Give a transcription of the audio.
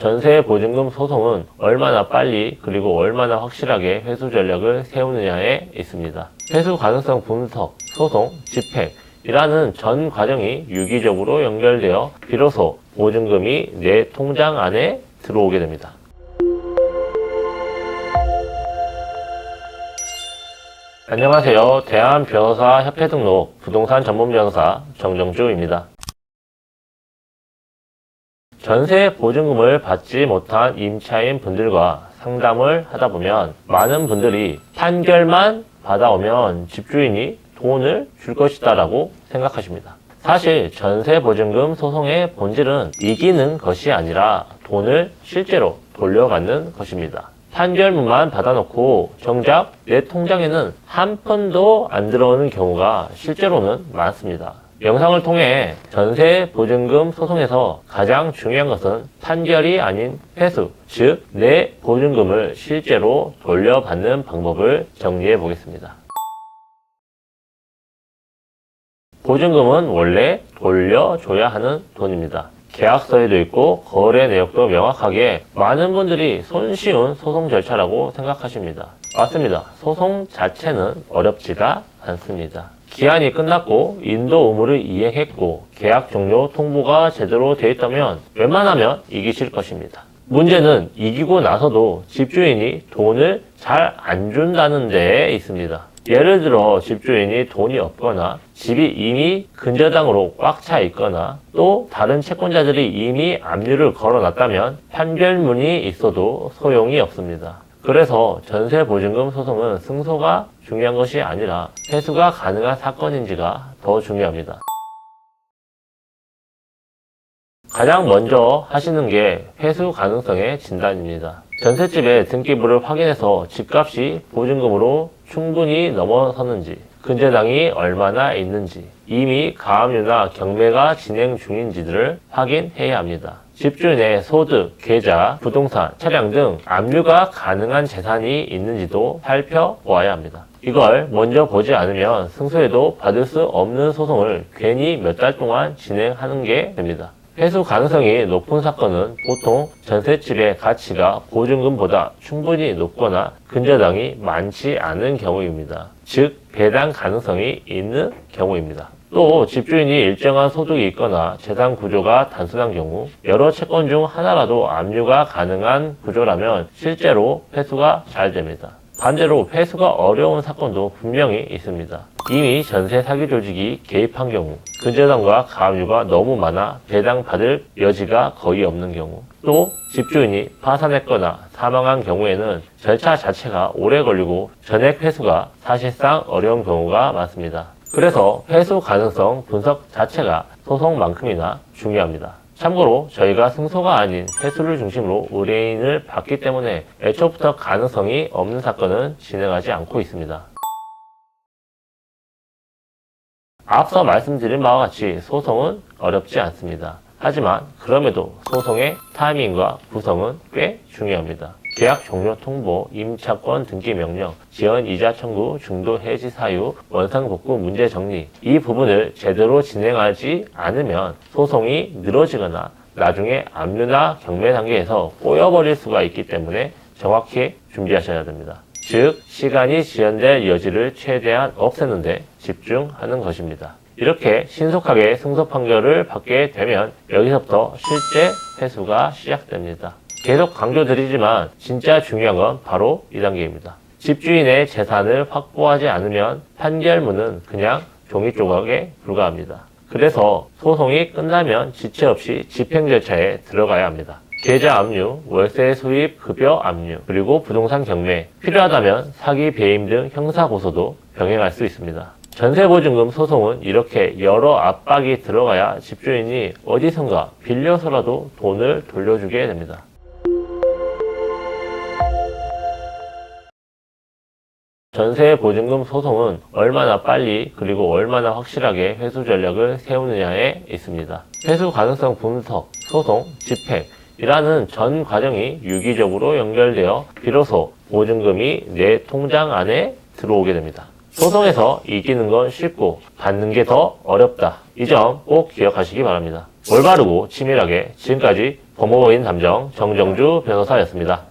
전세 보증금 소송은 얼마나 빨리 그리고 얼마나 확실하게 회수 전략을 세우느냐에 있습니다. 회수 가능성 분석, 소송, 집행이라는 전 과정이 유기적으로 연결되어 비로소 보증금이 내 통장 안에 들어오게 됩니다. 안녕하세요. 대한변호사협회 등록 부동산 전문 변호사 정정주입니다. 전세 보증금을 받지 못한 임차인 분들과 상담을 하다 보면 많은 분들이 판결만 받아오면 집주인이 돈을 줄 것이다 라고 생각하십니다. 사실 전세 보증금 소송의 본질은 이기는 것이 아니라 돈을 실제로 돌려받는 것입니다. 판결문만 받아놓고 정작 내 통장에는 한 푼도 안 들어오는 경우가 실제로는 많습니다. 영상을 통해 전세 보증금 소송에서 가장 중요한 것은 판결이 아닌 회수, 즉 내 보증금을 실제로 돌려받는 방법을 정리해 보겠습니다. 보증금은 원래 돌려줘야 하는 돈입니다. 계약서에도 있고 거래 내역도 명확하게 많은 분들이 손쉬운 소송 절차라고 생각하십니다. 맞습니다. 소송 자체는 어렵지가 않습니다. 기한이 끝났고 인도 의무를 이행했고 계약 종료 통보가 제대로 되어 있다면 웬만하면 이기실 것입니다. 문제는 이기고 나서도 집주인이 돈을 잘 안 준다는 데에 있습니다. 예를 들어 집주인이 돈이 없거나 집이 이미 근저당으로 꽉 차 있거나 또 다른 채권자들이 이미 압류를 걸어놨다면 판결문이 있어도 소용이 없습니다. 그래서 전세보증금 소송은 승소가 중요한 것이 아니라 회수가 가능한 사건인지가 더 중요합니다. 가장 먼저 하시는 게 회수 가능성의 진단입니다. 전셋집의 등기부를 확인해서 집값이 보증금으로 충분히 넘어서는지, 근저당이 얼마나 있는지, 이미 가압류나 경매가 진행 중인지를 확인해야 합니다. 집주인의 소득, 계좌, 부동산, 차량 등 압류가 가능한 재산이 있는지도 살펴보아야 합니다. 이걸 먼저 보지 않으면 승소해도 받을 수 없는 소송을 괜히 몇 달 동안 진행하는 게 됩니다. 회수 가능성이 높은 사건은 보통 전셋집의 가치가 보증금보다 충분히 높거나 근저당이 많지 않은 경우입니다. 즉 배당 가능성이 있는 경우입니다. 또 집주인이 일정한 소득이 있거나 재산 구조가 단순한 경우, 여러 채권 중 하나라도 압류가 가능한 구조라면 실제로 회수가 잘 됩니다. 반대로 회수가 어려운 사건도 분명히 있습니다. 이미 전세 사기 조직이 개입한 경우, 근저당과 가압류가 너무 많아 배당받을 여지가 거의 없는 경우, 또 집주인이 파산했거나 사망한 경우에는 절차 자체가 오래 걸리고 전액 회수가 사실상 어려운 경우가 많습니다. 그래서 회수 가능성 분석 자체가 소송만큼이나 중요합니다. 참고로 저희가 승소가 아닌 회수를 중심으로 의뢰인을 받기 때문에 애초부터 가능성이 없는 사건은 진행하지 않고 있습니다. 앞서 말씀드린 바와 같이 소송은 어렵지 않습니다. 하지만 그럼에도 소송의 타이밍과 구성은 꽤 중요합니다. 계약 종료 통보, 임차권 등기 명령, 지연 이자 청구, 중도 해지 사유, 원상 복구 문제 정리, 이 부분을 제대로 진행하지 않으면 소송이 늘어지거나 나중에 압류나 경매 단계에서 꼬여버릴 수가 있기 때문에 정확히 준비하셔야 됩니다. 즉 시간이 지연될 여지를 최대한 없애는 데 집중하는 것입니다. 이렇게 신속하게 승소 판결을 받게 되면 여기서부터 실제 회수가 시작됩니다. 계속 강조드리지만 진짜 중요한 건 바로 이 단계입니다. 집주인의 재산을 확보하지 않으면 판결문은 그냥 종이 조각에 불과합니다. 그래서 소송이 끝나면 지체 없이 집행 절차에 들어가야 합니다. 계좌 압류, 월세 수입 급여 압류, 그리고 부동산 경매, 필요하다면 사기 배임 등 형사 고소도 병행할 수 있습니다. 전세보증금 소송은 이렇게 여러 압박이 들어가야 집주인이 어디선가 빌려서라도 돈을 돌려주게 됩니다. 전세보증금 소송은 얼마나 빨리 그리고 얼마나 확실하게 회수 전략을 세우느냐에 있습니다. 회수 가능성 분석, 소송, 집행이라는 전 과정이 유기적으로 연결되어 비로소 보증금이 내 통장 안에 들어오게 됩니다. 소송에서 이기는 건 쉽고 받는 게 더 어렵다. 이 점 꼭 기억하시기 바랍니다. 올바르고 치밀하게 지금까지 법무법인 담정 정정주 변호사였습니다.